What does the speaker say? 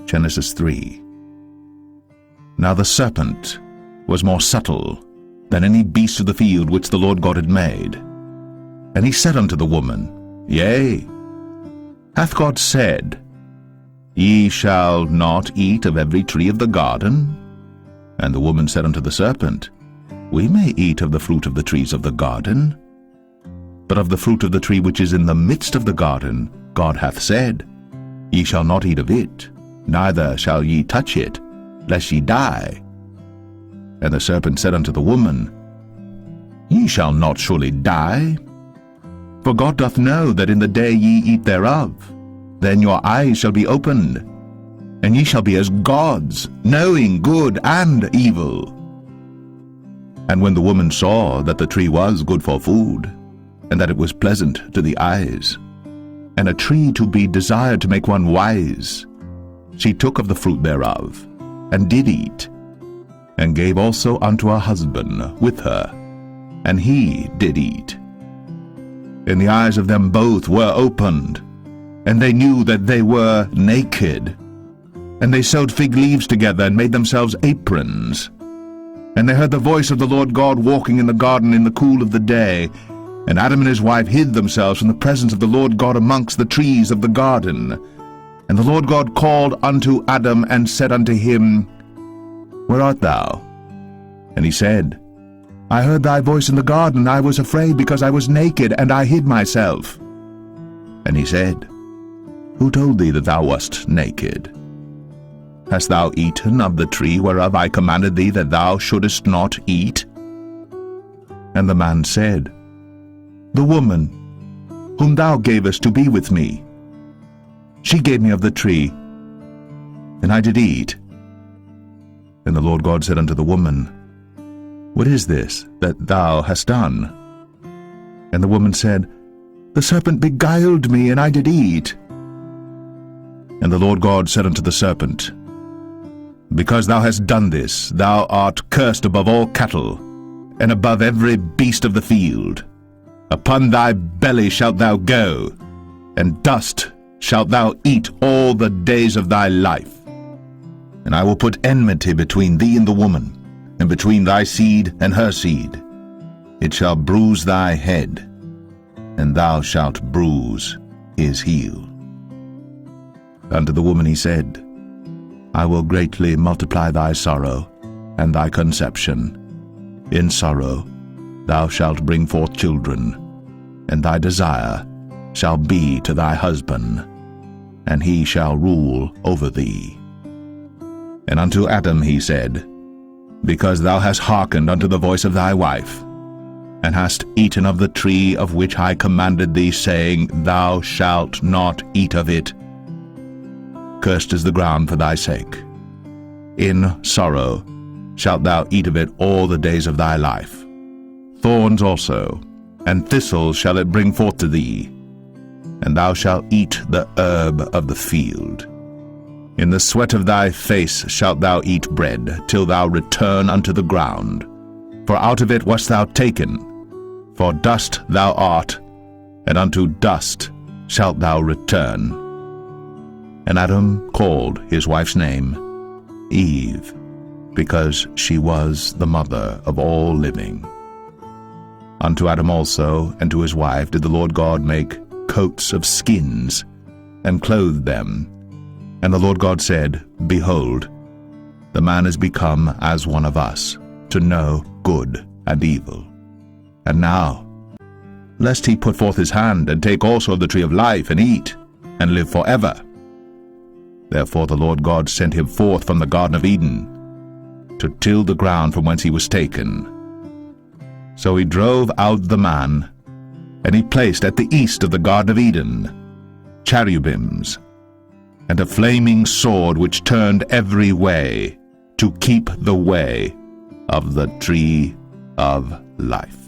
Genesis 3. Now the serpent was more subtle than any beast of the field which the Lord God had made. And he said unto the woman, Yea, hath God said, Ye shall not eat of every tree of the garden? And the woman said unto the serpent, We may eat of the fruit of the trees of the garden. But of the fruit of the tree which is in the midst of the garden, God hath said, Ye shall not eat of it, neither shall ye touch it, lest ye die. And the serpent said unto the woman, Ye shall not surely die. For God doth know that in the day ye eat thereof, then your eyes shall be opened, and ye shall be as gods, knowing good and evil. And when the woman saw that the tree was good for food, and that it was pleasant to the eyes, and a tree to be desired to make one wise, she took of the fruit thereof, and did eat, and gave also unto her husband with her, and he did eat. And the eyes of them both were opened, and they knew that they were naked. And they sewed fig leaves together, and made themselves aprons. And they heard the voice of the Lord God walking in the garden in the cool of the day. And Adam and his wife hid themselves from the presence of the Lord God amongst the trees of the garden. And the Lord God called unto Adam, and said unto him, Where art thou? And he said, I heard thy voice in the garden, and I was afraid, because I was naked, and I hid myself. And he said, Who told thee that thou wast naked? Hast thou eaten of the tree whereof I commanded thee that thou shouldest not eat? And the man said, The woman, whom thou gavest to be with me, she gave me of the tree, and I did eat. And the Lord God said unto the woman, What is this that thou hast done? And the woman said, The serpent beguiled me, and I did eat. And the Lord God said unto the serpent, Because thou hast done this, thou art cursed above all cattle, and above every beast of the field. Upon thy belly shalt thou go, and dust shalt thou eat all the days of thy life. And I will put enmity between thee and the woman, and between thy seed and her seed. It shall bruise thy head, and thou shalt bruise his heel. Unto the woman he said, I will greatly multiply thy sorrow and thy conception. In sorrow thou shalt bring forth children, and thy desire shall be to thy husband, and he shall rule over thee. And unto Adam he said, Because thou hast hearkened unto the voice of thy wife, and hast eaten of the tree of which I commanded thee, saying, Thou shalt not eat of it, cursed is the ground for thy sake. In sorrow shalt thou eat of it all the days of thy life. Thorns also and thistles shall it bring forth to thee, and thou shalt eat the herb of the field. In the sweat of thy face shalt thou eat bread, till thou return unto the ground. For out of it wast thou taken, for dust thou art, and unto dust shalt thou return. And Adam called his wife's name Eve, because she was the mother of all living. Unto Adam also and to his wife did the Lord God make coats of skins, and clothed them. And the Lord God said, Behold, the man is become as one of us, to know good and evil. And now, lest he put forth his hand, and take also of the tree of life, and eat, and live forever. Therefore the Lord God sent him forth from the Garden of Eden, to till the ground from whence he was taken. So he drove out the man, and he placed at the east of the Garden of Eden cherubims, and a flaming sword which turned every way, to keep the way of the tree of life.